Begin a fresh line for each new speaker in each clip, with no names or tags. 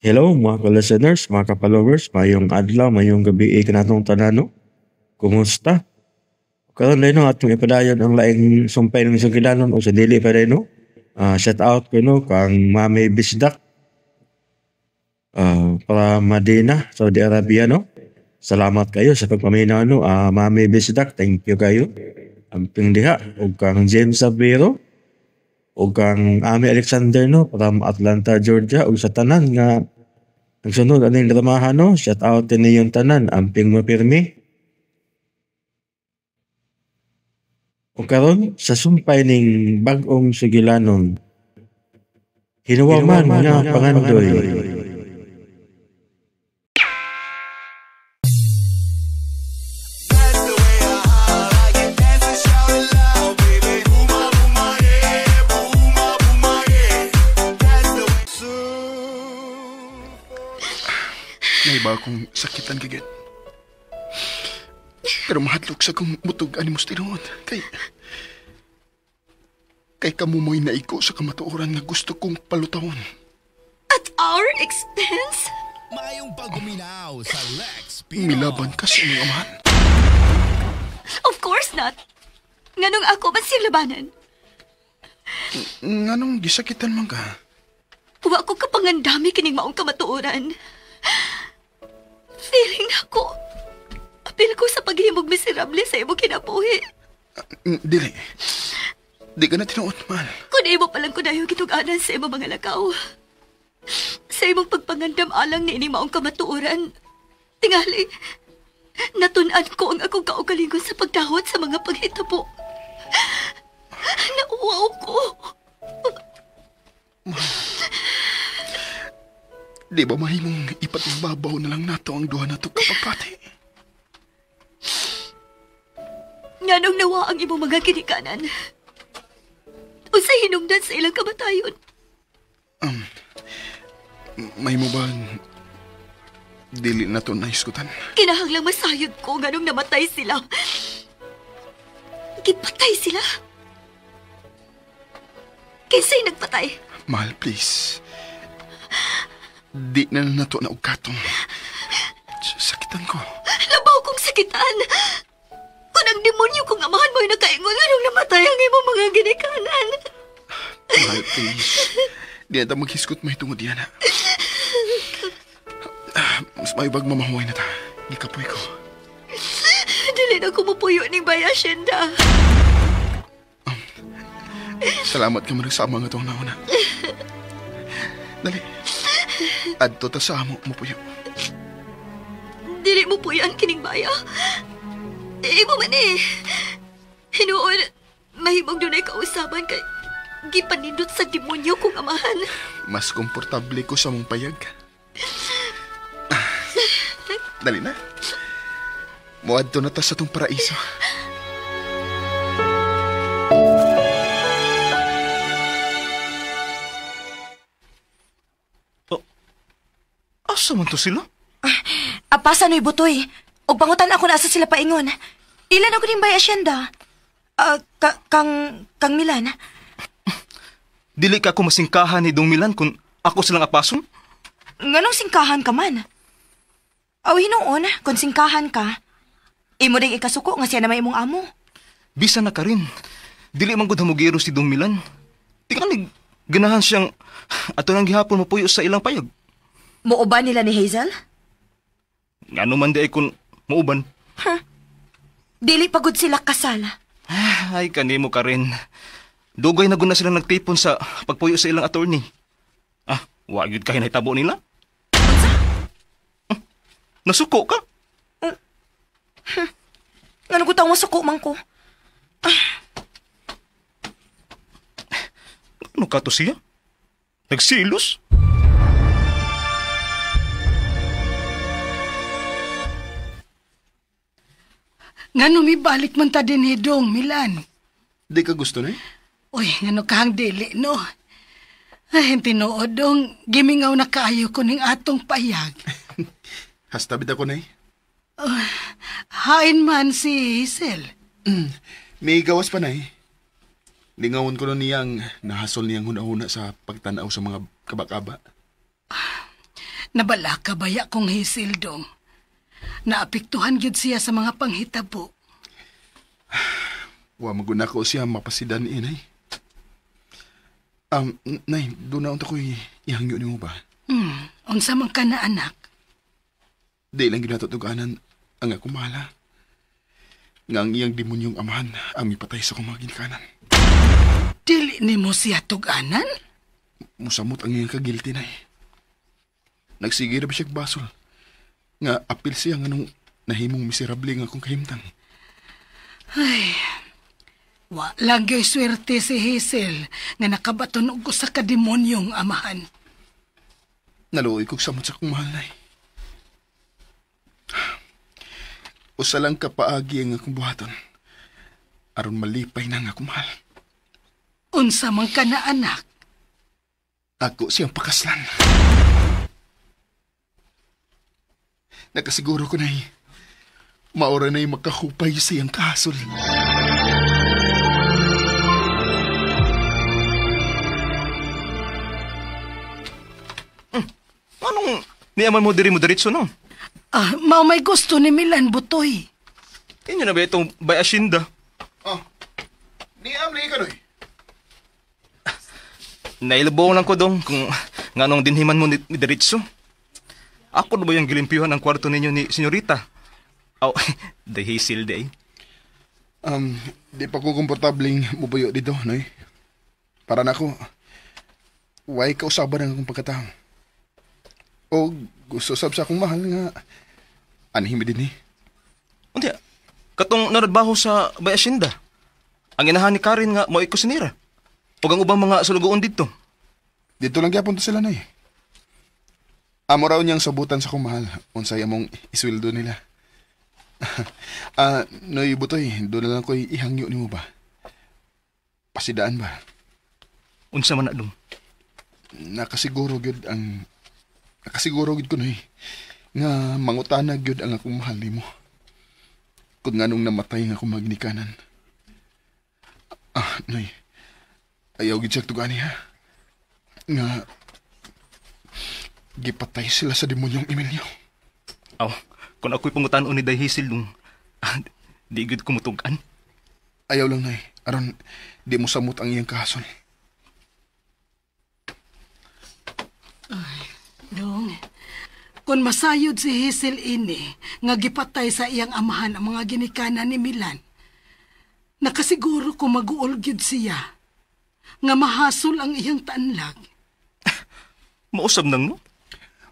Hello mga ka-listeners, mga ka-followers, mayong adlaw, mayong gabi kanatong tanano. Kumusta? Karon din no atong ipadayon ang laing sumpay ng isang kilanon o sa dili pa rin no. Shout out ko no kang Mami Bisdak para Madina, Saudi Arabia no. Salamat kayo sa pagpaminaw no. Mami Bisdak, thank you kayo. Ang diha ug kang James Sabero ug kang Ami Alexander no from Atlanta, Georgia ug sa tanan nga nagsunod aning dramahan no. Shout out din yung tanan, amping mapirmi. O karon sa sumpay ning bag-ong sigilanon, hinuwaman nga pangandoy.
May ba akong sakitan kagad? Pero mahadlok sa kong mutog animos tinuod. Kay kamumoy na iko sa kamatuoran nga gusto kong palutawon.
At our expense?
Mayong pagguminaw sa Lex
Milaban ka sa inyong amahan.
Of course not. Nganong ako ba siya labanan?
Nganong gisakitan man ka?
Wa ko kapangandami kining maong kamatuoran. Feeling ako, apil ko sa paghimog miserable sa imo kinabuhi.
Dili. Di ka na tinuot, man.
Kung imo palang kunayo gituganan sa imo mga lakaw. Sa imong pagpangandam alang ni ini maong kamatuoran. Tingali, natunan ko ang akong kaugalingon sa pagdahot sa mga paghitabo. Nauwaw ko.
Di ba mahimong ipatibabaw na lang nato ang duha nato kapagpati?
Nganong nawa ang imong mga kinikanan? O sa hinungdan sa ilang kamatayon?
May mo ba dili na to naiskutan?
Kinahanglang masayod ko nganong namatay sila. Gipatay sila? Kinsay nagpatay?
Mahal, please. Di na nato na ugkatong. Sakitan ko.
Labaw kong sakitan. Kung ang demonyo kong amahan mo'y nakaingon nganong namatay ang imong mga ginikanan.
Mahal, please. Di na ta maghiskot may tungod yan. Mas may bag mamahuay na ta. Ikapoy ko.
Dili na kumupuyo ning bayasyenda.
Salamat ka managsama nga itong nauna. Dali. Adto ta sa amo mo puyo.
Dili mo puyan kining baya. Imo man eh. Hinuon, mahimog dunay kausaban kay gipanindot sa demonyo kong amahan.
Mas komportable ko sa mong payag. Dali na. Muadto na ta sa tong paraiso. Asa man to sila?
Apasa no'y butoy. Og pangutan ako na asa sila paingon. Ilan ako din bay asyenda? Kang Milan.
Dili ka ako masingkahan ni Dong Milan kung ako silang apason?
Nganong singkahan ka man? Aw hinuon, kung singkahan ka, imo ding ikasuko nga siya na may imong amo.
Bisa na ka rin. Dili man gud hamugiro si Dong Milan. Tingali, ganahan siyang ato nang gihapon mapuyo sa ilang payag.
Muuban nila ni Hazel?
Ngano man di ay kung mauban.
Dili pagod sila kasal.
Ay, kanimo ka rin. Dugay na gud na silang nagtipon sa pagpuyo sa ilang attorney. Wa gyud kay nahitabo nila? Nasuko ka?
Ngano gutaw masuko man ko?
Ano ka to siya? Nagsilos?
Ngano mi balik man ta din Dong Milan.
Di ka gusto na eh?
Uy, ngano kahang dili, no? Ay, tinuod dong, gimingaw na kaayo ko ning atong payag.
Hastabid ako na eh.
Hain man si Hazel.
May gawas pa na eh. Lingawon ko na niyang nahasol niyang huna-huna sa pagtanaw sa mga kabakaba.
Nabala ka baya kong Hazel dong. Naapektuhan gyud siya sa mga panghitabo.
Wa maguna ko siya mapasidan inay. Nay, doon na unta ko'y ihangyo ni mo ba?
Unsa man ka na anak?
Di lang ginatutuganan ang akong mahala. Nga ang iyang demonyong amahan ang mipatay sa akong mga ginikanan.
Dili ni mo siya tuganan?
Musamot ang iyang kagilty, nay. Nagsige na ba siya basol? Nga apil siya nga nung nahimong miserable nga akong kahimtang.
Ay, wa lang gay swerte si Hazel nga nakabaton og sa kademonyong amahan.
Naluoy kong samot sa akong mahal, nay. Usa lang kapaagi ang akong buhaton. Aron malipay na nga akong mahal.
Unsa man ka na anak?
Ako siyang pakaslan. Nakasiguro ko, nay. Maura na'y makahupay sa iyang kasol.
Anong niyaman mo diri mo diretso no?
Mao may gusto ni Milan Butoy.
Inyo na ba itong bayasinda?
Oh, niam na ka, noy.
Nailabong lang ko dong kung nganong dinhiman mo ni diretso. Ako na ba yung gilimpyuhan ang kwarto ninyo ni senyorita? Oh, the Hazel day.
Di pa ko komportabling mubuyo dito, noy. Para na ako, way kausaban ang akong pagkatao. O gusto sab sa akong mahal nga anhim din eh.
Undi, katong naradbaho sa bayasinda. Ang inahan ni Karen nga mo'y kusinira. O ang ubang mga sulugoon dito.
Dito lang gyapon to sila, noy. Amo raw niyang sabutan sa akong mahal. Unsay among isweldo nila. Noy Butoy, doon na lang ko'y ihangyo ni mo ba? Pasidaan ba?
Unsa man na dong?
Nakasiguro gyud ko, noy, nga mangutanag gyud ang akong mahal nimo. Kung nganong namatay nga akong magnikanan. Noy, ayaw gyud siya tugani, ha? Nga gipatay sila sa demonyong Emilio.
Aw, kung ako'y pangutan-on ni Day Hazel dong, di gud kumutugan.
Ayaw lang, noy. Aron, di mo samot ang iyang kahason.
Dong, kung masayod si Hazel ini, nga gipatay sa iyang amahan ang mga ginikanan ni Milan, nakasiguro ko mag-uol gyud siya, nga mahasol ang iyang tanlag.
Mausab nang no?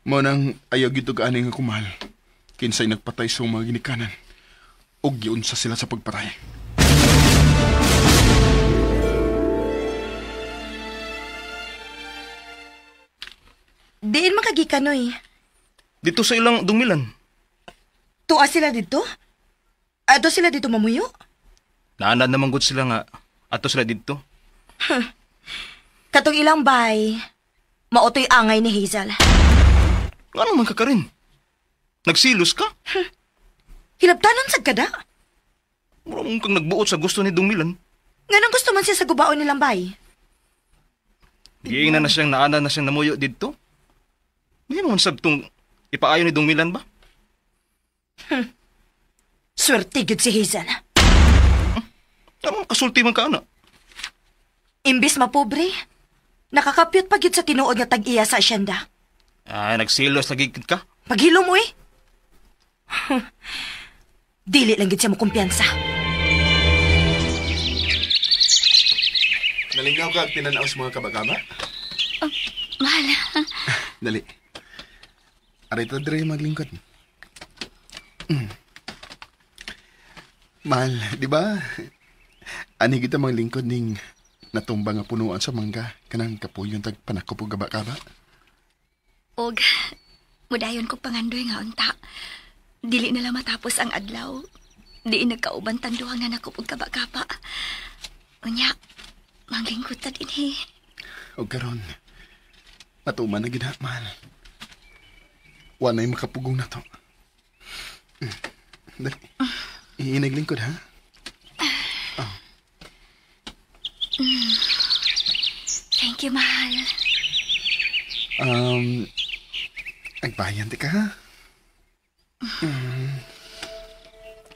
Mo nang ayaw gyud og ani nga kumal. Kinsay nagpatay sa mga ginikanan. Og giunsa sila sa pagpatay.
Diin makagikanoy.
Dito sa ilang dumilan.
Tuwa sila dito? Ato sila dito mamuyo?
Naanad naman gud sila nga ato sila dito.
Katong ilang bay, mautoy angay ni Hazel.
Ano man ka Karen? Nagsilos ka?
Hilabtanon sad kada.
Mura mong kang nagbuot sa gusto ni Dumilan.
Nga nang gusto man siya sa gubaon nilang bay.
Giingnan na siyang naana na siyang namuyo dito. Hindi mo man sabtong ipaayo ni Dumilan ba?
Swerte gud si Hazel.
Tama kasulti man ka ana.
Imbis mapobre, nakakapyot pa gyud sa tinuod nga tag-iya sa asyenda.
Ay, nagsilos lagi ka?
Paghilom mo eh. Dili lang gid siya mo kumpiyansa.
Nalingaw ka at tinanaw sa mga kabagaba?
Mahal.
Dali. Arito dire maglingkod. Mahal, di ba? Ani kita maglingkod ning natumba nga punuan sa mangga kanang kapuyon tag panakop og gaba-gaba.
Og, mudayon ko pangandoy nga unta. Dili na lang matapos ang adlaw. Di nagkauban tanduang na nakupog kaba-kaba. Unya, manglingkod ta din eh.
O karon, matuman na gina, mahal. Wanay makapugong na to. Dali, inaglingkod, ha?
Thank you, mahal.
Nagbayan ti ka, ha?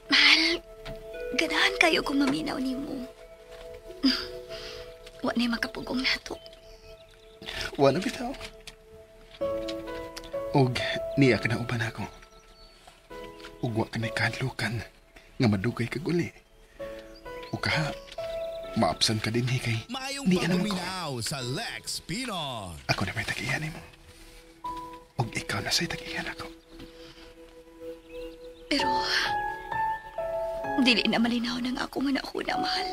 Mahal, ganahan kayo kung maminaw ni mo. Wa na makapugong nato.
Wala bitaw. Og niya ka na uban ako. Ug wa ka na kadlukan nga madugay kag uli. Ug kaha, maapsan ka din kay
Mayong
di alam ko.
pagkuminaw sa Lex Pinon.
Ako na may tagiyan mo. Ug ikaw na sa'y tagiyan ako.
Pero, dili na malinaw ng ako nga nauna, mahal.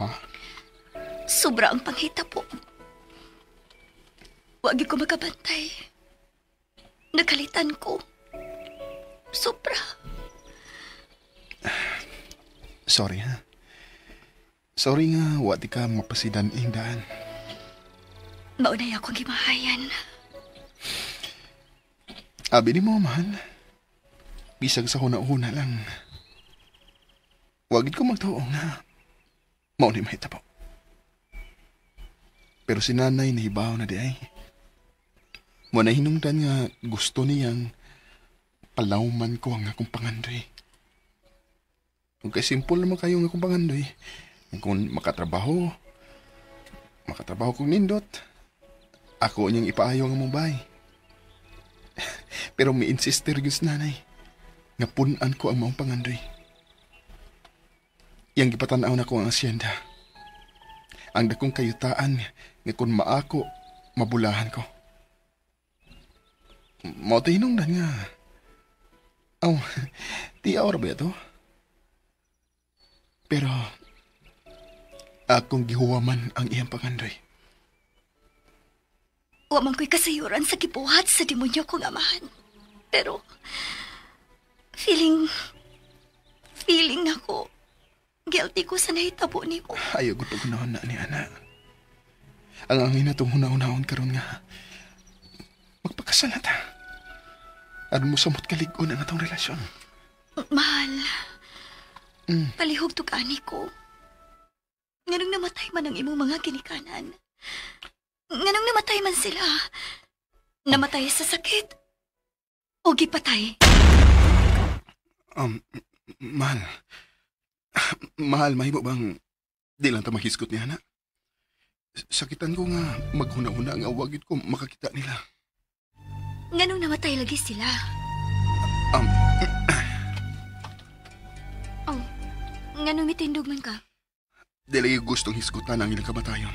Ha?
Sobra ang panghita po. Wag ko makabantay. Nakalitan ko. Sobra.
Sorry, ha? Sorry nga, wa di ka mapasidan ing daan.
Maunay akong gimahayan.
Abi ni mo, man. Bisag sa huna-huna lang. Wagid ko magtuong na maunay mahita po. Pero si nanay nahibaw na di ay. Muna hinungdan nga gusto niyang palawman ko ang akong pangandoy. Kung kay simple naman kayo ang akong pangandoy, kung makatrabaho kong nindot, ako niyang ipaayo ang mong Pero may insister yun si nanay, nga punan ko ang maong pangandoy. Yang gipatanaw na ko ang asyenda. Ang dakong kayutaan nga kung maako, mabulahan ko. Mao tayo hinungdan nga. Aw, di aura ba ito? Pero, akong gihuwaman ang iyang pangandoy.
Wa man ko'y kasayuran sa gibuhat sa demonyo kong amahan. Pero, feeling ako, guilty ko sa nahitabo ni mo.
Ayaw ko tugunahon na ni Ana. Ang angin na itong hunahon karon nga, magpakasala ta. Aron mo samot kaligon ang atong relasyon.
Mahal, palihog to kani ko. Nganong namatay man ang imong mga ginikanan. Nganong namatay man sila. Namatay sa sakit. O gipatay.
Mahal. Mahal, mahimo bang di lang ta mahiskot ni Ana? Sakitan ko nga maghuna-huna nga wagid ko makakita nila.
Nganong namatay lagi sila. Oh, nganong mitindog man ka?
Di lagi gustong hisgutan ang ilang kamatayon.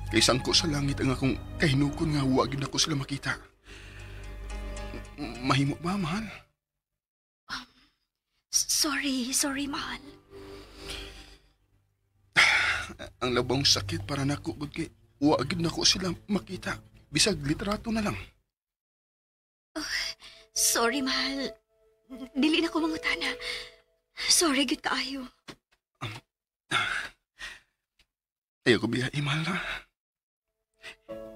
Kay sangko sa langit ang akong kahinukon nga wagid ako sila makita. Mahimo ba, mahal?
Sorry, mahal.
Ang labang sakit para nako gud kay wagid nako sila makita. Bisag litrato na lang.
Sorry, mahal. Dili na ko mangutana. Sorry, gud kaayo.
Ayaw ko biya, mahal na.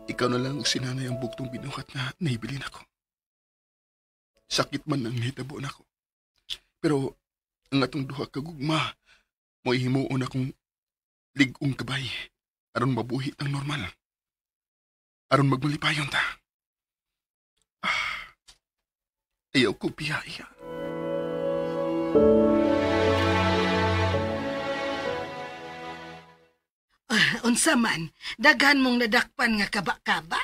Ikaw na lang si nanay ang buktong binuhat na nahibilin ako. Sakit man ang hitabo na ko. Pero ang atong duha kagugma, mo himuon akong ligong kabay aron mabuhi ang normal. Aron magmalipayon ta. Ayaw ko biyaya.
Unsa man, daghan mong nadakpan nga kaba-kaba?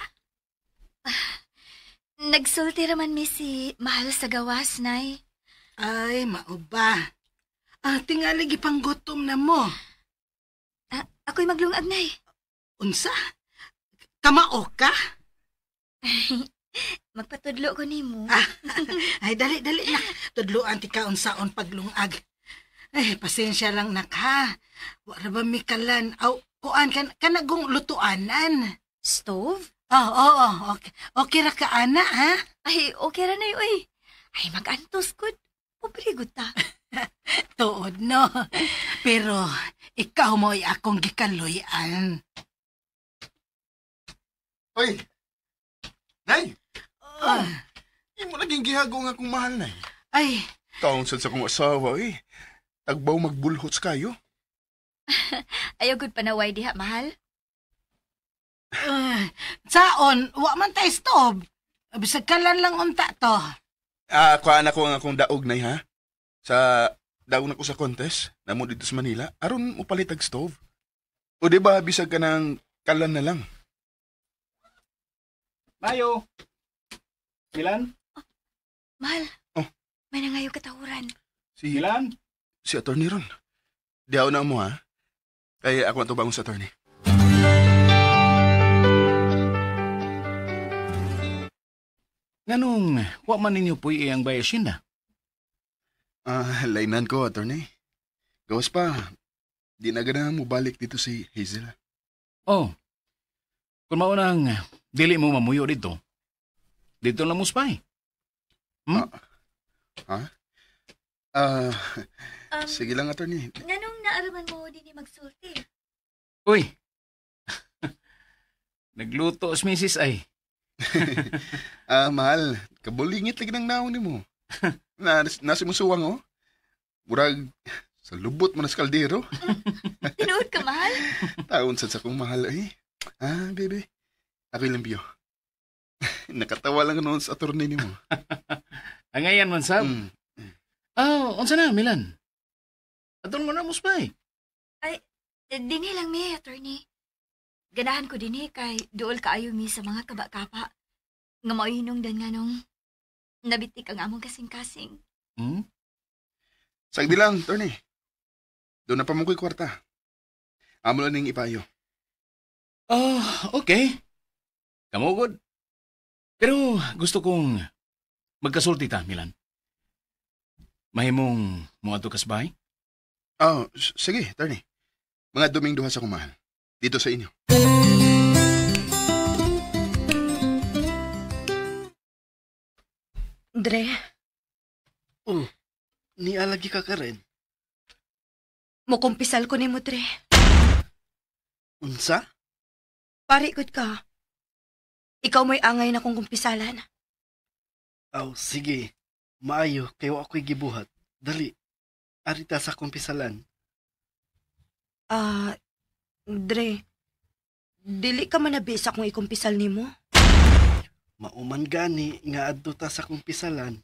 Nagsulti raman mi si mahal sa gawas, nay.
Ay, mao ba? Tingali gipanggutom na mo.
Ako'y maglungag, nay.
Unsa? Kamao ka?
Magpatudlo ko nimo.
Ay, dali na. Tudloan ti ka unsaon paglungag. Ay, pasensya lang nak ha. Wala ba mikalan? Aw, kuan kanagong lutuanan.
Stove?
Oo. Okay ra ka ana ha?
Ay, okay ra nay, uy. Ay, mag-antos gud. Pobre gud ta.
Tuod no. Pero ikaw mo ay akong gikaluyan.
Hoy! Nay! Imo naging gihago nga akong mahal, nay.
Ay,
Taong sad sa kong asawa, Tagbaw magbulhots kayo.
Ayaw gud panaway diha, mahal.
Saon, wa man tay stove. Bisag kalan lang unta to.
Kuhaan ako ang akong daog na ha. Sa daog na ko sa contest, namo dito sa Manila, aron mo palitag stove. O di ba bisag ka ng kalan na lang?
Mayo. Milan?
Mahal,
Oh.
may nangayo katawuran.
Si
Milan?
si attorney ron. Diyaw na mo ha. Kaya ako matubang sa attorney.
Nganong, wa man ninyo po iyang bayasin na?
Lainan ko, attorney. Gawas pa, di na gana mo balik dito si Hazel.
Oh, kung maunang dili mo mamuyo dito, dito lang mo spy.
Sige lang, attorney.
Nganong naaraman mo din ni magsulti?
Uy, nagluto si Mrs. ay.
Mahal, kabulingit lagi ng naon ni mo. Nasi mo suwang, oh. Murag, sa lubot mo na sa kaldero.
Tinuod ka, mahal?
Taon sa kong mahal, eh. Bebe, ako ilang biyo. Nakatawa lang noon sa attorney ni mo.
Ang ngayon man sab. Unsa na, Milan? Atong mo na mo spy.
Dini lang mi, attorney. Ganahan ko dini kay duol kaayo mi sa mga kaba-kapa. Nga mauhinong dan nga nung nabitik ang among kasing-kasing.
Sagdi lang, attorney. Doon na pa mo ko'y kwarta. Amo lang ning ipayo.
Okay. Kamugod. Pero gusto kong magkasulti ta, Milan. Mahimong mo ato kasbay?
Sige, attorney. Mga duming duha sa kumahan. Dito sa inyo.
Dre,
Nialagi ka ka rin.
mukumpisal ko ni mo, Dre.
Unsa?
Parikod ka. Ikaw mo'y angay na kong kumpisalan.
Sige. Maayo, kayo ako'y gibuhat. Dali. Arita sa kumpisalan.
Dre, dili ka man nabisa kung ikumpisal ni mo.
Mauman gani nga adto ta sa kumpisalan.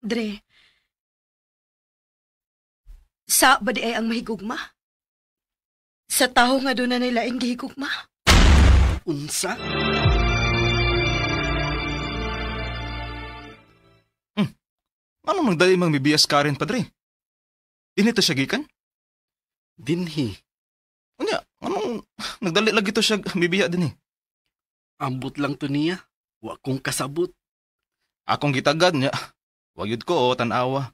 Dre, sa ba di ay ang mahigugma? Sa tao nga doon na nila ang gihigugma?
Unsa?
Anong nagdali mang bibiyas ka rin, padre? Dinito siya gikan?
Dinhi.
Unya, anong nagdali lagi to siya bibiya din eh?
Ambot lang to niya. Wa kong kasabot.
Akong gitagad niya. Wagyud ko tanawa.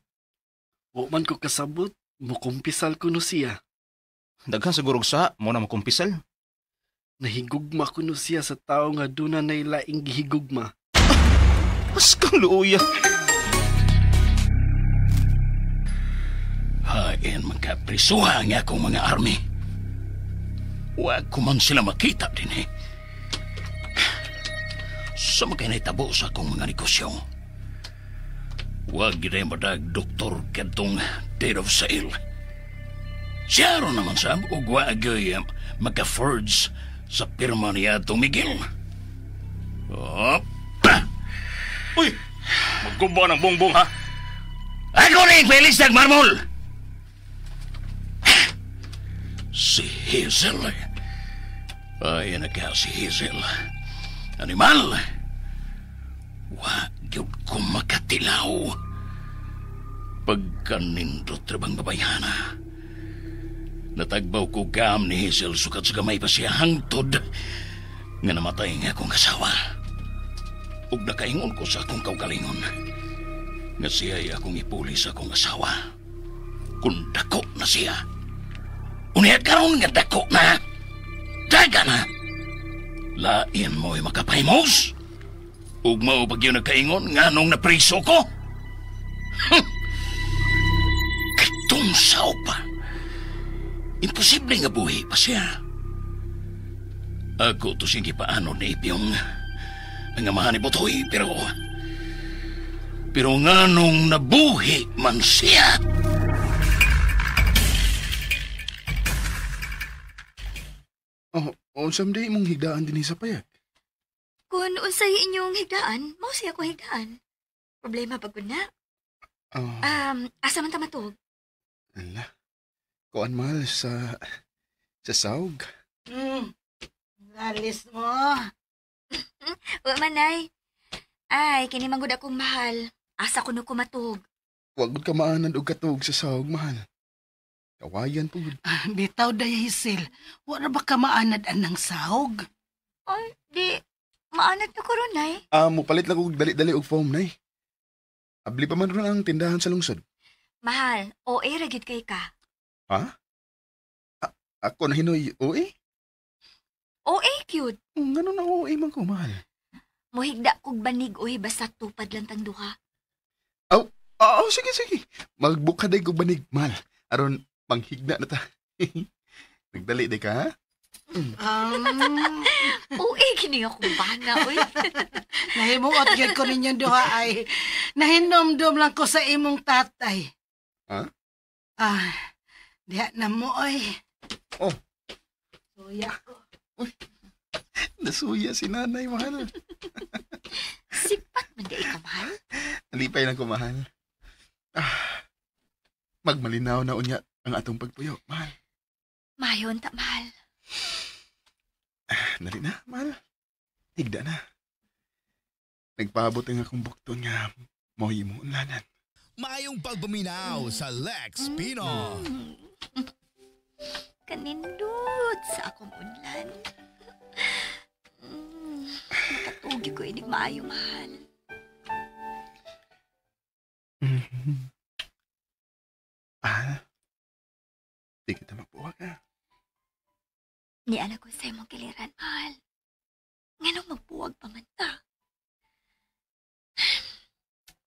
Wa man ko kasabot. Mukumpisal ko no siya.
Daghan siguro sa mo na makumpisal.
Nahigugma ko no siya sa tao nga duna na ilaing gihigugma.
Mas kang luuya.
Hain magkaprisuha nga akong mga army. Huwag ko man sila makita din eh. Sa makinitabo sa akong mga negosyo. Huwag gina madag doktor kadtong date of sale. Siya ron naman sab ug wagay magka-forge sa pirma niya itong Miguel. Opa!
Uy! Magkumba ng bongbong ha?
Ako rin, Felix Nagmarmol! Si Hazel. Ay, nagka si Hazel. Animal! Wag yun ko makatilaw. Pagkanindot trabang babayana. Natagbaw ko gam ni Hazel sukat sa gamay pa siya hangtod nga namatay nga akong kasawa. Ug nakaingon ko sa akong kaugalingon nga siya ay akong ipuli sa akong asawa. Kung dako na siya. Unya karon nga dako na. Daga na. Lain mo'y makapahimos. Ug mao pag yun nagkaingon nga nung napriso ko. Kitong sao pa. Imposible nga buhi pa siya. Ako to sige paano na ipiyong ang amahan ni Botoy, pero nga nung nabuhi man siya.
Unsam day mong higdaan din sa payag.
Kung unsay inyong higdaan, mao siya ko higdaan. Problema pag na.
Oh,
Asa man ta matug?
ala. Kuan mahal sa sahog.
Lalis mo.
Wa manay. Ay, kini manggod akong mahal. Asa kuno ko matug.
Wag gud ka maanan og katog sa sahog mahal. Kawayan po.
Bitaw day Hazel. Wala ba ka maanad anang sahog?
Ay, di. Maanad na ko ron, nay.
Mupalit lang og dali-dali og foam nay. Abli pa man ron ang tindahan sa lungsod.
Mahal, OA ragyod kay ka.
Ha? Ako na hinoy OA?
OA cute.
Ngano na OA man ko mahal?
Mohigda kog banig oy basta tupad lang tang duha.
Sige. Magbuka day ko banig mahal. Aron manghigda na ta. Nagdali day ka ha?
OA kini ako bana oy.
Nahimuot gyud ko ninyong duha ay nahinomdom lang ko sa imong tatay.
Ha?
Diha na mo oy.
Oh.
Suya ko.
Nasuya si nanay mahal.
Sipat man di ka mahal.
Nalipay lang ko mahal. Magmalinaw na unya ang atong pagpuyo, mahal.
Mayon ta mahal.
Dali na, mahal. Higda na. Nagpaabot ang akong bukto nga mo'y mo unlanan.
Mayong pagbuminaw sa Lex Pino.
Kanindot sa akong unlan. Makatugi ko inig maayo mahal.
Mahal, di kita magbuwag ha.
Ni anak ko sa imong kiliran, mahal. Nganong magbuwag pa man ta?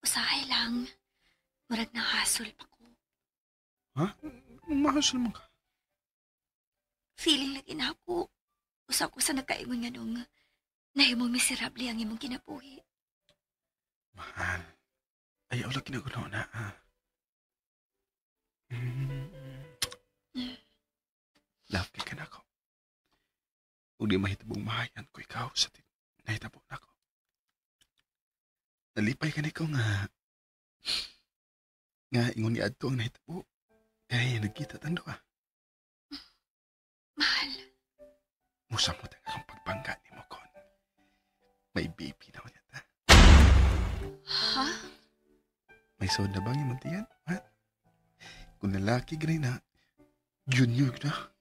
Usahay lang. Murag na hasol pa ko.
Ha? Mahasol mo ka.
Feeling lagi na ako. Usa ko sa nagkaingon nga nung nahimong miserable ang imong kinabuhi.
Mahal, ayaw lang kinagunaw na ha. Love ka na ako. Huwag di mahitabong mahayan ko ikaw sa nahitabo na ako. Nalipay ka na ikaw nga ingon ni Adto ang nahitabo. Kaya nagkita tando ka.
Mahal.
Musamot ang akong pagbangga ni mo kon. May baby na ulit ha.
Ha?
May soda bang imong tiyan? Ha? Kung lalaki ganay na, junior na.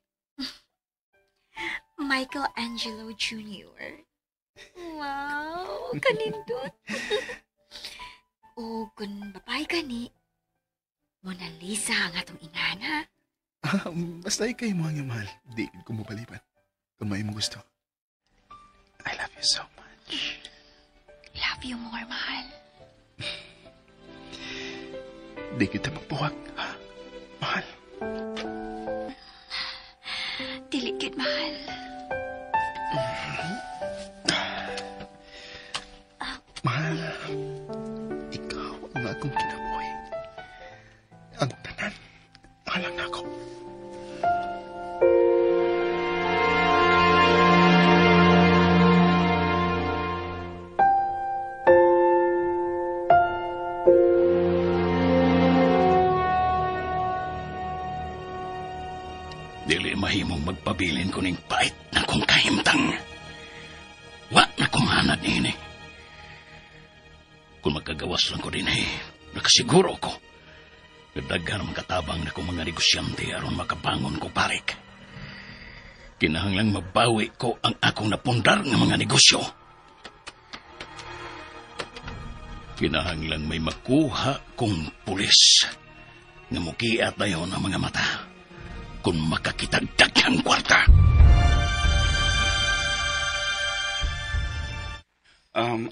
Michelangelo Jr. Wow, kanindot. O kung babae ka ni, Mona Lisa ang atong ingana.
Basta ikay mo ang mahal. Di ko mo palipan. Kung may mo gusto. I love you so much.
Love you more, mahal.
Di kita magbuwag, ha? Mahal.
Dili gid mahal.
Mahal, ikaw ang akong kinabuhi. Ang tanan, mahalang na ako.
Dili mahimong magpabilin ko ning pait na kong kahimtang. Wa na kumanad ni. Kung magkagawas lang ko din nakasiguro ko. Kadaghan ang katabang na kong mga negosyante aron makabangon ko parik. Kinahanglang mabawi ko ang akong napundar ng mga negosyo. Kinahanglang may makuha kong pulis nga mukiat na yun ang mga mata kung makakitagdag ang kwarta.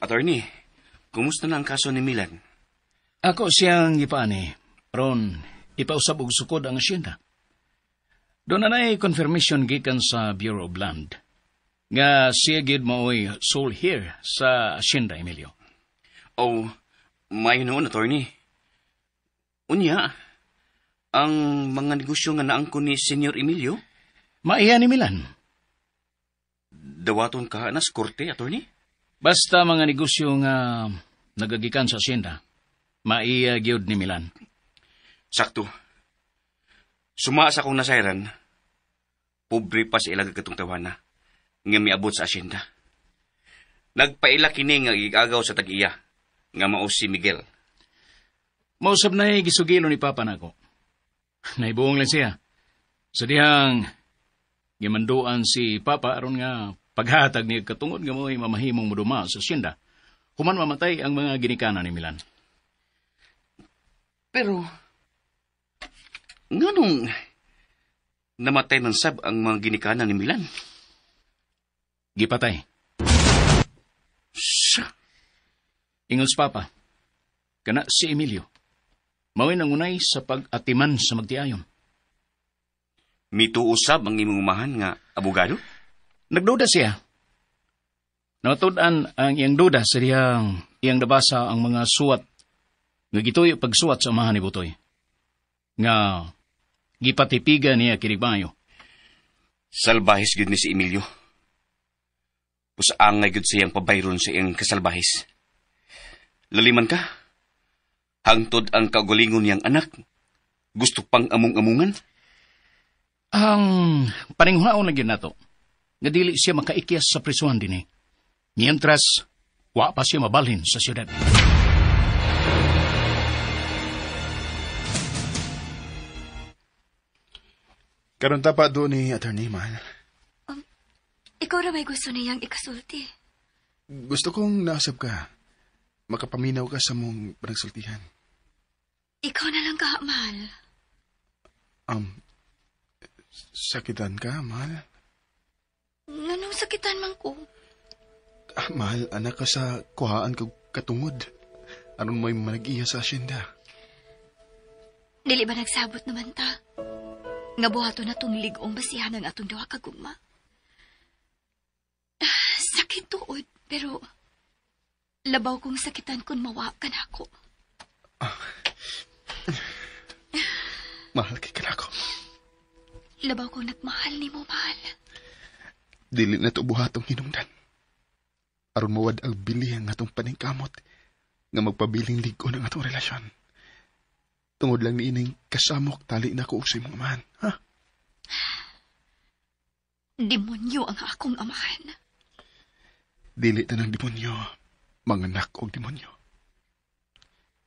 Attorney, kumusta na ang kaso ni Milan?
Ako siyang ipaani. Ron, ipausab og sukod ang asyenda. Doon na confirmation gikan sa Bureau of Land. Nga siya gid mao'y sole here sa asyenda, Emilio.
Oh, may noon, attorney. Unya, ang mga negosyo nga naangko ni Senyor Emilio?
Maiya ni Milan.
dawaton ka na sa korte, attorney?
Basta mga negosyo nga nagagikan sa asyenda, maiagyod ni Milan.
Sakto. Suma sa akong nasayran, pobre pa sa ilag katong tawana nga miabot sa asyenda. Nagpaila kini nga gigagaw sa tag-iya nga mao si Miguel.
Mausap na gisugilo ni Papa nako. Naibuong lang siya. Sa dihang gimanduan si Papa aron nga paghatag ni katungod nga mo'y mamahimong muduma sa asyenda. Human mamatay ang mga ginikanan ni Milan.
Pero, nganong namatay ng sab ang mga ginikanan ni Milan?
Gipatay.
Siya?
Ingos Papa, kana si Emilio. Mawin nangunay sa pag-atiman sa magtiayon.
Mituusab ang imong umahan nga abogado?
Nagduda siya. Natudan ang iyang duda sa iyang nabasa ang mga suwat nga gituyo pagsuwat sa amahan ni Butoy. Nga gipatipigan niya kirigmayo.
Salbahis gud ni si Emilio. Pusaangay gud siyang pabayron sa iyang kasalbahis. Laliman ka? Hangtod ang kaugalingon niyang anak? Gusto pang among-amungan?
Ang paninghunaon na gyud nato. Nga dili siya makaikyas sa prisuhan din eh. Mientras, wa pa siya mabalhin sa siyudad.
Karon ta pa doon ni Attorney Mahal.
Ikaw na may gusto niyang ikasulti.
Gusto kong naasab ka. Makapaminaw ka sa mong panagsultihan.
Ikaw na lang ka, Mahal.
Sakitan ka, Mahal?
Nganong sakitan man ko?
Mahal, anak ka sa kuhaan kag katungod. Aron mo'y manag-iya sa asyenda.
Dili ba nagsabot naman ta? Nga buhato na tong ligong basihan ng atong dawa kagugma. Sakit tuod, pero labaw kong sakitan kung mawa ka na ako.
Mahal kay ka na ako.
Labaw kong nagmahal ni mo, Mahal.
Dili na to buhatong hinungdan. Aron mawad ang bilihan nga tong paningkamot nga magpabiling ligo ng atong relasyon. Tungod lang ni ining kasamok tali na ko sa imong amahan, ha?
Demonyo ang akong amahan.
Dili na ng demonyo, mga anak og demonyo.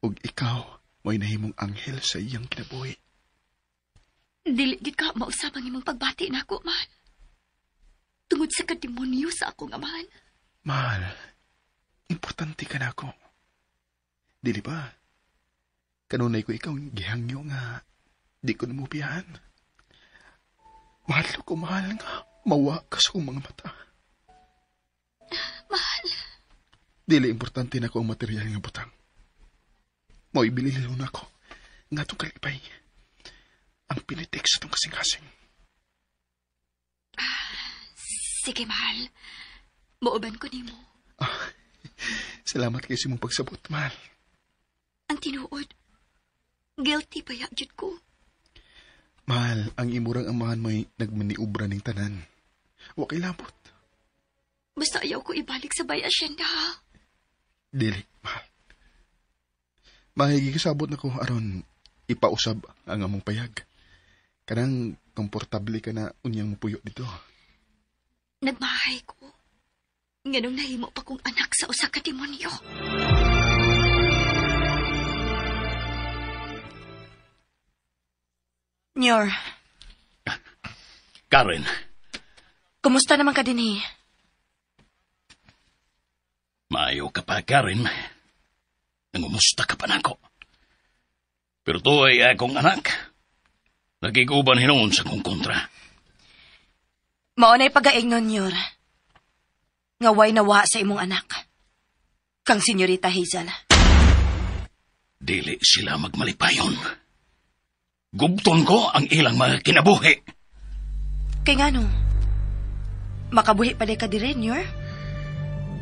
Og ikaw, mo'y nahimong anghel sa iyang kinabuhi.
Dili gid ka mausab ang imong pagbati na ako, Mahal. Tungod sa kademonyo sa akong amahan.
Mahal, importante ka na ako. Dili ba? Kanunay ko ikaw gihangyo nga di ko namupiyahan. Mahal ko, mahal nga. Mawa ka sa mga mata.
Mahal.
Dili importante na ko ang material nga butang. Mo'y bilililo na ako. Nga itong kalipay. Ang pinitik sa itong kasing-kasing.
Sige, Mahal. Mauban ko ni mo.
Salamat kayo sa mong pagsabot, Mahal.
Ang tinuod, guilty pa yagid ko.
Mahal, ang imurang amahan mo'y nagmaniubra ng tanan. Huwag kay labot.
Basta ayaw ko ibalik sa bay asyenda, ha?
Dili, Mahal. Mahigi kasabot na ko aron ipausab ang among payag. Kanang komportable ka na unyang puyo dito.
Nagmahay ko. Nganong nahimo pa kong anak sa usa ka demonyo.
Nyor.
Karen.
Kumusta naman ka din eh?
Maayo ka pa, Karen. Nangumusta ka pa nako. Pero to ay akong anak. Nagiguban hinoon sa kong kontra.
Maunay pag-aing nun, Nyor. Ngaway nawa sa imong anak. Kang Senyorita Hazel.
Dili sila magmalipayon. Gubton ko ang ilang mga kinabuhi.
Kay nga no, makabuhi pa ka dire, Nyor?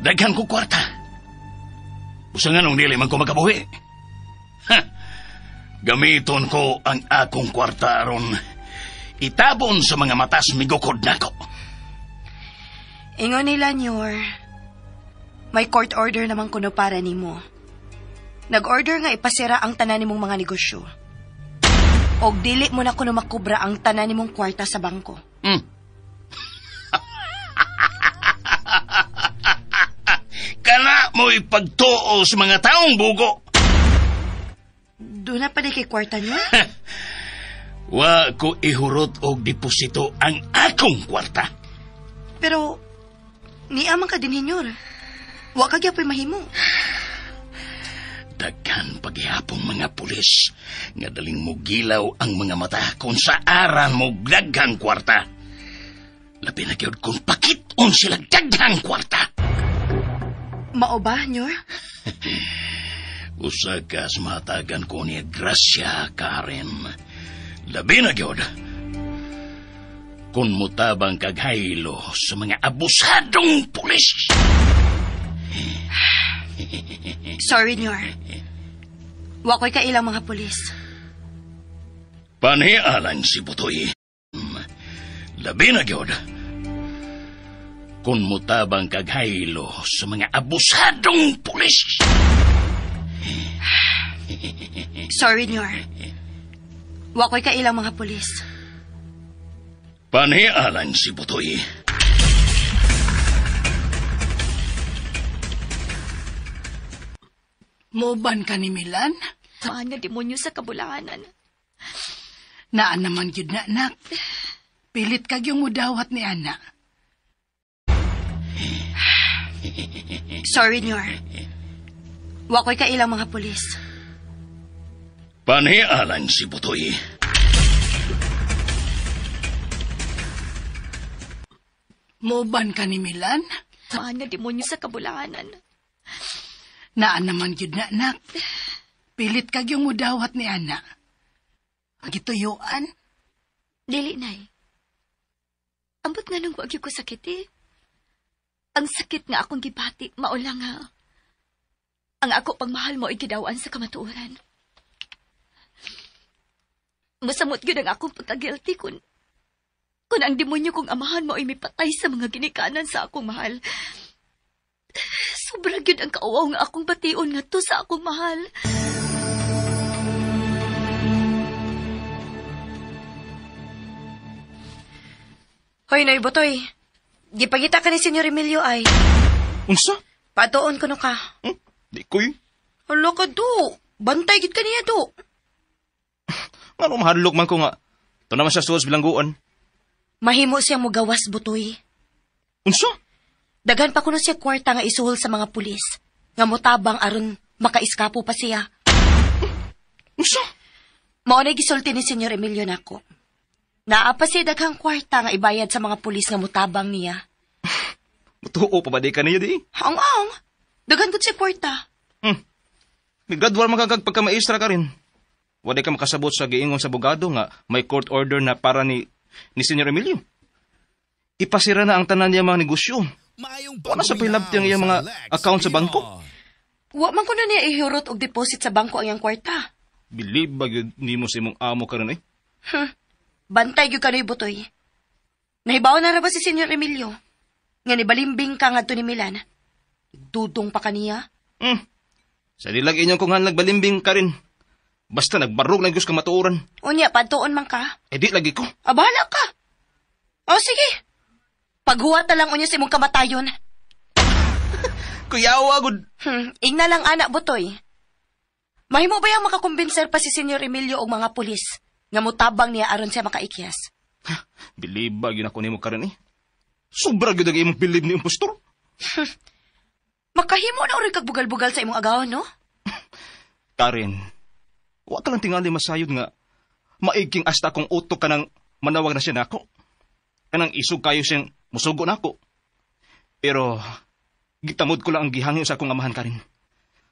Daghan ko kwarta. Busa nga nung dili man ko makabuhi. Ha! Gamiton ko ang akong kwarta aron itabon sa mga matas migukod nako.
Ingon nila, Nyor. May court order naman kuno para nimo. Nag-order nga ipasira ang tanan nimong mga negosyo. Og dili mo na kuno makubra ang tanan nimong kwarta sa bangko.
Kana mo ipagtuo sa mga taong bugo.
Doon na pa di kay kwarta nyo?
Wa ko ihurot og deposito ang akong kwarta.
Pero, niamang ka din, Nyor. Wa ka gyapon mahimo.
Daghan paghihapong mga pulis nga daling mo gilaw ang mga mata kung sa aran mo daghang kwarta. Labi na gyud kung pakit-on sila daghang kwarta.
Mao ba, Nyor?
Usa ka sa matagan ko niya grasya, Karen. Labi na gyud kung mutabang kaghaylo sa mga abusadong pulis.
Sorry, Nyor. Wa ko'y kailang mga pulis.
Panialang si Butoy. Labi na gyud kung mutabang kaghaylo sa mga abusadong pulis.
Sorry, Nyor. Wa ko'y kailang mga pulis.
Panialang si Butoy.
Moban ka ni Milan?
Saan nga demonyo sa kabulahanan?
Naan naman yun na, anak. Pilit kag yung mudawat ni Ana.
Sorry, Nyor. Wa ko'y kailang mga pulis.
Panialang si Butoy.
Moban ka ni Milan?
Saan nga demonyo sa kabulahanan?
Naan naman yun na, anak. Pilit kag yung mudawat ni Ana. Gituyuan?
Dili, Nay. Ambot nga nung wag ko sakit eh. Ang sakit nga akong gibati, maula nga. Ang ako pagmahal mo ay gidawaan sa kamatuoran. Masamot yun ang akong pagka-guilty kung ang demonyo kong amahan mo ay may patay sa mga ginikanan sa akong mahal. Sobra yun ang kauaw nga akong bation nga to sa akong mahal.
Hoy, Noy Butoy. Gipagita ka ni Senyor Emilio ay.
Unsa?
Patuon ko no ka.
Di ko'y.
Hala ka do. Bantay gid ka niya do.
Ano mahadlok man ko nga. Ito naman siya suwas bilangguan.
Mahimo siyang mugawas, Butoy.
Unsa?
Daghan pa kuno siya kwarta nga isuhol sa mga pulis. Nga motabang aron makaiskapo pa siya.
Unsa?
Mao na gisulti ni Senyor Emilio nako. Naa pa siya daghang kwarta nga ibayad sa mga pulis nga motabang niya.
Matuo pa ba di ka niya di?
Hang-ang. Daghan gud siya kwarta.
May gradual magagag pagka-maestra ka rin. Wala ka makasabot sa giingon sa abogado nga may court order na para ni Senyor Emilio. Ipasira na ang tanan niya mga negosyo. Wala sa pilabti ang iyang mga account sa bangko.
Wa man kuno niya ihurot og deposit sa bangko ang iyang kwarta.
Believe ba yun ni mo sa imong amo ka rin eh?
Bantay gyud kanoy Butoy. Nahibaw na ra ba si Senyor Emilio? Nga nibalimbing ka ngadto ni Milan. Dudong pa kaniya?
Sa dilag inyong kung nagbalimbing ka rin. Basta nagbarog na gusto ka matuoran.
Unya, patuon man ka.
Eh di lagi ko.
Abala ka. O sige. Paghuwat na lang unya sa imong kamatayon.
Kuyawa, good.
Igna lang anak Butoy. Mahimo ba yung makakumbinser pa si Senyor Emilio o mga pulis nga mutabang niya aron siya makaikyas?
Believe ba yun ako ni mo ka rin eh? Sobra yun ang imong believe ni impostor.
Makahimo na rin kagbugal-bugal sa imong agawan, no?
Karen, wa ka lang tingali masayod nga maigking asta kung utok ka ng manawag na siya nako. Kanang isog kayo siyang musugo nako. Pero, gitamod ko lang ang gihangyo sa akong amahan ka rin.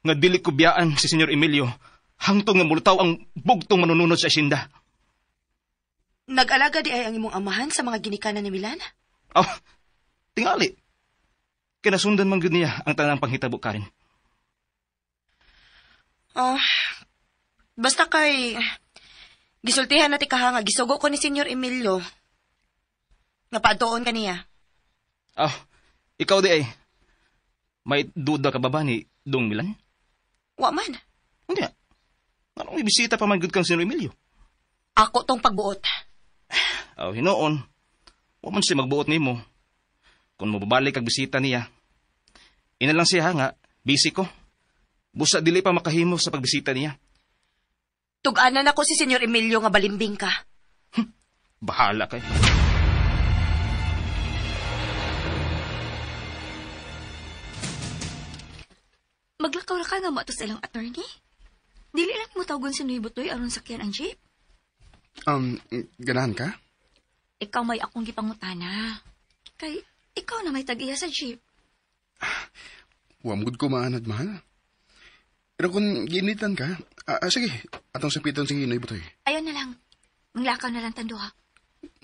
Nga dili ko biyaan si Senyor Emilio hangtong nga mulutaw ang bugtong manununod sa isinda.
Nag-alaga di ay ang imong amahan sa mga ginikanan ni Milan?
Tingali. Kinasundan man gud niya ang tanang panghitabo ka rin.
Basta kay gisultihan na ti kaha nga gisugo ko ni Senyor Emilio. Nga padoon ka niya.
Ikaw di ay, may duda ka ba ba ni Dong Milan?
Wa man.
Hindi. Anong may bisita pa man good kang Sir Emilio?
Ako tong pagbuot.
Oh, hinoon. Wa man siya magbuot nimo. Kung mababalik kag bisita niya. Ina lang siya nga, busy ko. Busa dili pa makahimo sa pagbisita niya.
Tug-anan ako si Senyor Emilio nga balimbing ka.
Bahala kay.
Maglakaw ra ka nga mo to sa ilang attorney? Dili lang mo tawagon si Nuy Butoy aron sakyan ang jeep.
Ganahan ka?
Ikaw may akong gipangutana. Kay ikaw na may tag-iya sa jeep.
Wamgod ko maanad, mahal. Pero kung ginitan ka, sige, atong sapitan si Noy Butoy.
Ayaw na lang. Manglakaw na lang tanduha.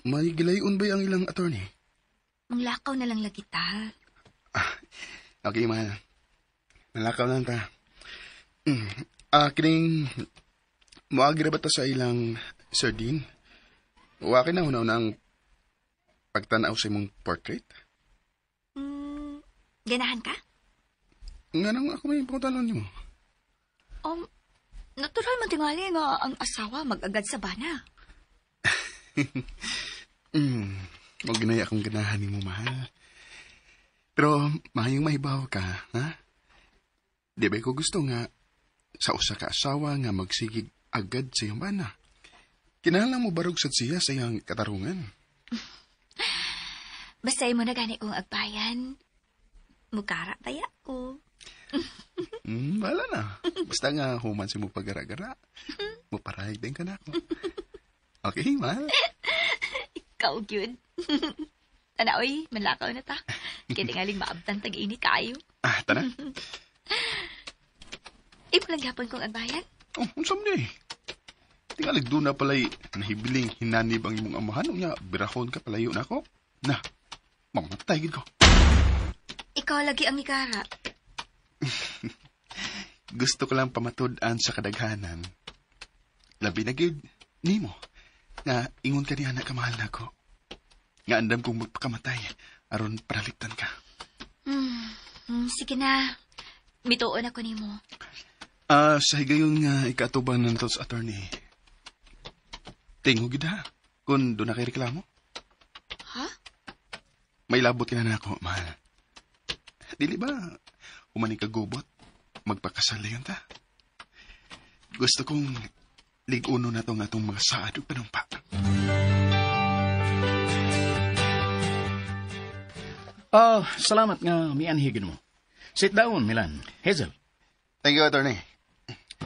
May gilayon ba ang ilang attorney?
Manglakaw na lang lagi ta.
Okay, mahal. Malakaw lang ta. Kining, muagira ba ta sa ilang sardine? Wakin na una ang pagtanaw sa imong portrait?
Ganahan ka?
Nga nang ako may pangutanon niyo.
Natural man tingali nga ang asawa mag-agad sa bana.
Huwag ginaya akong ganahan ni mo, mahal. Pero, mahayong mahibaw ka, ha? Di ba ko gusto nga sa usa ka asawa nga magsigig agad sa iyong bana? Kinahanglan mo barog sad siya sa iyang katarungan.
Basta mo na gani kong agbayan. Mukara taya ko.
Bahala na. Basta nga human si mo pagara-gara. Muparahig din ka na ako. Okay, mahal?
Ikaw, yun. Tanaoy, manlakaw na ta. Kaya tingaling maabtan tag-init kayo.
Tana.
Ipalang gapon kong agbayan.
Unsam ni. Tingalig doon na pala'y nahibiling hinanib ang imong amahan. Nga, birahon ka palayo na ako. Na, mamatay gid ko.
Ikaw lagi ang ikara.
Gusto ko lang pamatud-an sa kadaghanan. Labi na gid nimo. Nga, ingon ka niya na kamahal na ko. Nga andam kong magpakamatay. Aron paraliktan ka.
Sige na. Mituon ako nimo.
Sa higayon nga ikatuban ng sa attorney. Tingog gid ha. Kung doon na kay reklamo.
Ha?
May labot ka na ako, mahal. Dili ba humani ka gubot? Magpakasalayan ta. Gusto kong lig-uno na itong atong mga saad o panumpa.
Salamat nga mianhigin mo. Sit down, Milan. Hazel.
Thank you, attorney.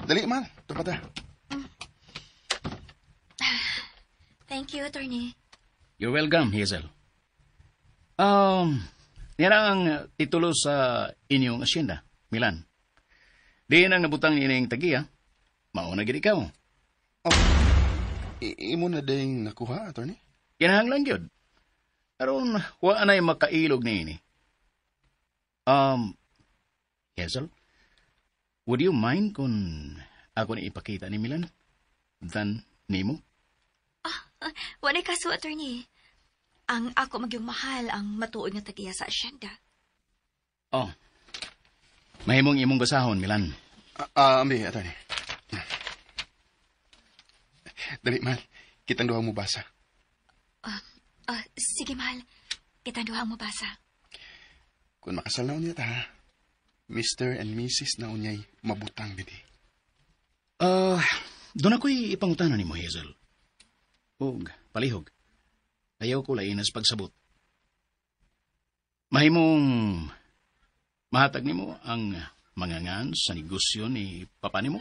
Dali, man. Tupa ta.
Thank you, attorney.
You're welcome, Hazel. Yan ang titulo sa inyong asyenda, Milan. Di nang nabutang ining tagiya, mauna gid ikaw.
Imo na ding nakuha, attorney?
Kinahanglan gyud. Aron wa anay makailog ni ini. Hazel, would you mind kung ako ni ipakita ni Milan? Dan nimo?
Walay kaso, attorney. Ang ako magyong mahal ang matuod nga tagiya sa asyenda.
Mahimong imong basahon, Milan.
Ambi, attorney. Dali, mahal. Kitang duha mo basa.
Sige, mahal. Kitang duha mo basa.
Kung makasal na unya ta, Mr. and Mrs. na unyay mabutang bidi.
Doon ako'y ipangutanan ni mo, Hazel. Ug, palihog. Ayaw ko lainas pagsabot. Mahimong mahatag ni mo ang mangangan sa negosyo ni papa ni mo?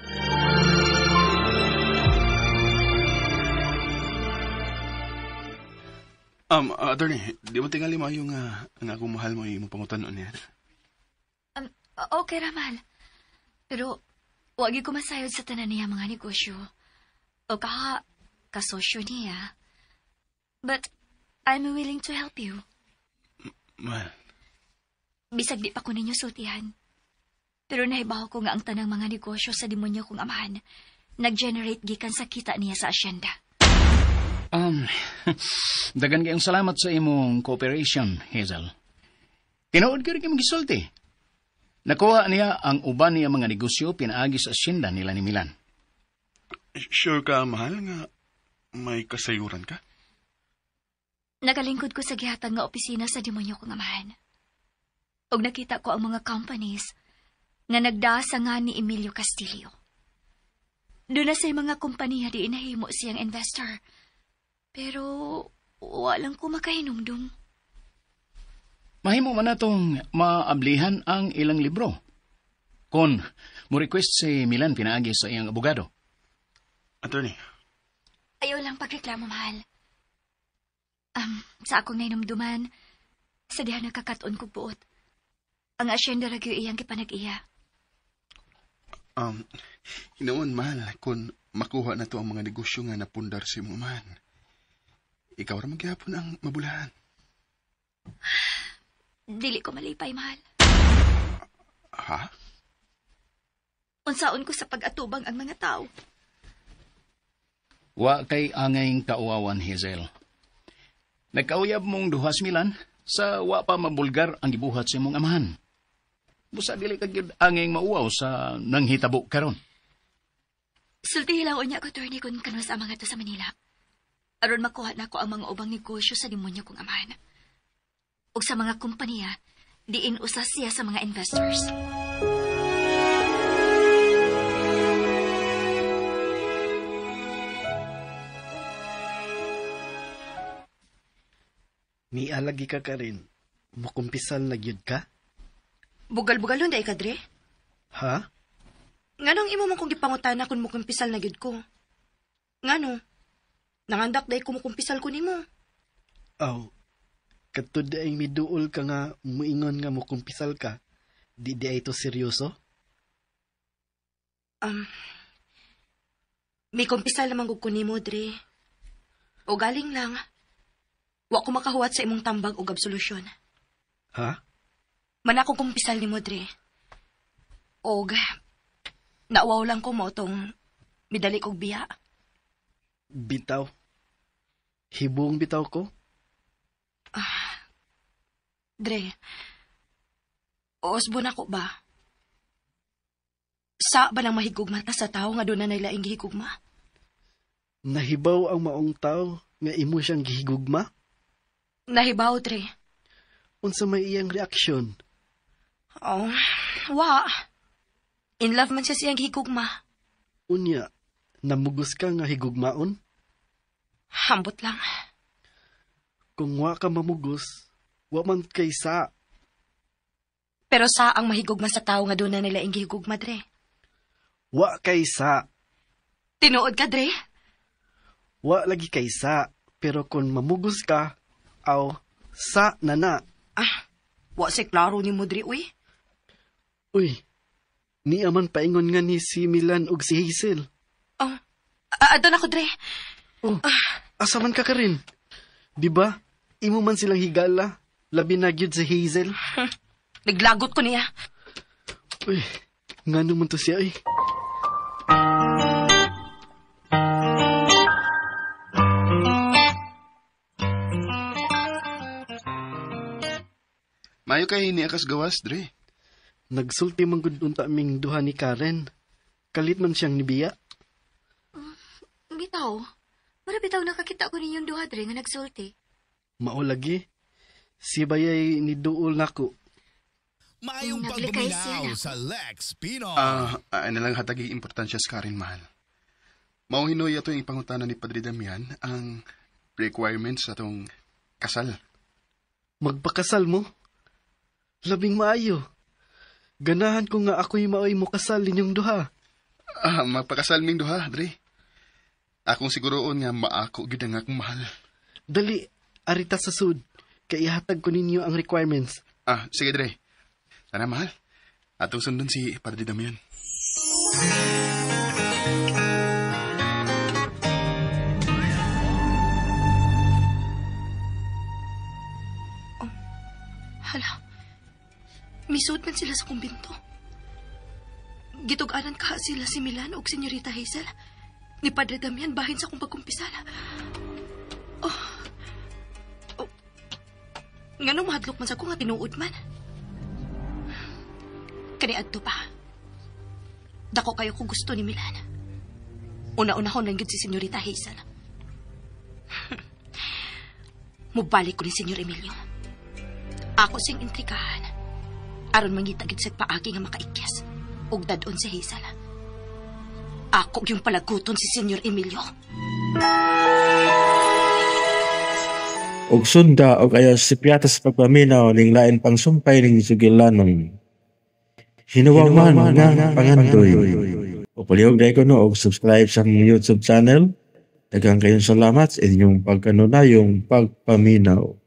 Attorney, di mo tingali mo yung ang akong mahal mo yung pangutanon niya.
Okay, Ramal. Pero, wag ko masayod sa tanan niya mga negosyo. O kasosyo niya. But, I'm willing to help you.
Mahal.
Bisag di pa ko ninyo sultihan. Pero nahibaw ko nga ang tanang mga negosyo sa demonyo kong amahan, nag-generate gikan sa kita niya sa asyenda.
Dagan kayong salamat sa imong cooperation, Hazel. Tinuod ko rin kayong gisulti. Nakuha niya ang uban niya mga negosyo pinaagi sa asyenda nila ni Milan.
Sure ka, mahal, nga may kasayuran ka?
Nagalingkod ko sa gihatag nga opisina sa demonyo kong amahan. Og nakita ko ang mga companies nga nagdasa nga ni Emilio Castillo. Doon na sa mga kumpanya di inahimo siyang investor. Pero walang ko makahinumdum.
Mahimo man natong maablihan ang ilang libro. Kon mo request si Milan pinaagi sa iyang abogado.
Attorney.
Ayaw lang pagreklamo, mahal. Sa akong nainumduman, sa diha nakakaton kong buot. Ang asyenda ragyo iyang kipanag-iya.
Inaon, mahal, kung makuha na to ang mga negosyo nga napundar si mong man, ikaw ra magyapon ang mabulahan.
Dili ko malipay, mahal.
Ha?
Unsaon ko sa pag-atubang ang mga tao.
Wa kay angayng kauawan, Hazel. Nagkauyab mong duhas Milan sa wa pa mabulgar ang gibuhat sa imong amahan. Busa dili ka gyud angayng mauaw sa nanghitabo karon.
Sulti lang unya ko, attorney, kung kanus ang mga to sa Manila. Aron makuha na ko ang mga ubang negosyo sa demonyo kong amahan. O sa mga kumpanya, diin usa siya sa mga investors.
Ni alagi ka rin. Mukumpisal na gyud ka?
Bugal-bugalon day ka, Dre.
Ha?
Nganong imo man kong gipangutana kung mukumpisal na gyud ko? Ngano? Nangandak day ko mukumpisal ko nimo.
Aw, katud ay miduol ka nga muingon nga mukumpisal ka. Di ay ito seryoso?
May kumpisal naman ko nimo, Dre. O galing lang. Wa ko makahuwat sa imong tambag o absolusyon.
Ha?
Man ako kumpisal ni mo, Dre. Og, naawaw lang ko mo tong midali kog biya.
Bitaw. Hibong bitaw ko?
Dre, osbo na ko ba? Sa ba nang mahigugma ta sa tao nga doon na nailaing gihigugma?
Nahibaw ang maong tao nga imo siyang gihigugma?
Nahibaw, Dre.
Unsa may iyang reaksyon?
Oh, wa. In love man siya siyang gihigugma.
Unya, namugos ka nga higugmaon?
Hambot lang.
Kung wa ka mamugos, wa man kay sa.
Pero sa ang mahigugma sa tao nga doon na nailaing gihigugma, Dre?
Wa kay sa.
Tinuod ka, Dre?
Wa lagi kay sa. Pero kung mamugos ka, aw, sa na.
Wa si klaro ni mo, Dre, uy.
Uy, ni aman paingon nga ni si Milan ug si Hazel.
Adon ako, Dre.
Asa man ka rin? Diba, imo man silang higala, labi na gyud si Hazel.
Naglagot ko niya.
Uy, nga naman to siya, eh.
Mayo kay ni akas gawas, Dre.
Nagsulti man gud unta ming duha ni Karen. Kalit man siyang nibiya.
Bitaw. Para bitaw nakakita ko ninyong duha, Dre, nga nagsulti.
Mao lagi. Si bayay ni duol nako.
Mayong
Naglikay
pagpaminaw
siya.
sa Lex Pinoy.
Ano lang hatagi importansya sa Karen, mahal. Mauhinoy ato yung ipangutana ni Padre Damian ang requirements sa atong kasal.
Magpakasal mo? Labing maayo. Ganahan ko nga ako'y maoy mo kasal ninyong duha.
Magpakasal ming duha, Dre. Akong siguroon nga maako gyud ang akong mahal.
Dali, arita sa sud. Kaya ihatag ko ninyo ang requirements.
Sige, Dre. Tara, mahal. Atong sundon si Padre Damian.
Hala, misuod man sila sa kumbinto. Gitug-anan ka sila si Milan o Senyorita Hazel. Ni Padre Damian bahin sa kong pagkumpisala. Nga nung mahadlok man sa ko nga tinuod man. Kaniadto pa. Dako kayo kung gusto ni Milan. Una-unahon lang yun si Senyorita Hazel. Mubalik ko ni Senyor Emilio. Ako sing intrigahan. Aron mangita gid sa paagi nga makaikyas. Ug dadon si Hazel. Ako yung palaguton si Senyor Emilio.
Og sunda og ayaw si piatas pagpaminaw ning lain pang sumpay ning sugilanon. Hinuwa man nga pangandoy. O palihog na ko no og subscribe sa akong YouTube channel. Daghang kayong salamat sa inyong pagkanunayong pagpaminaw.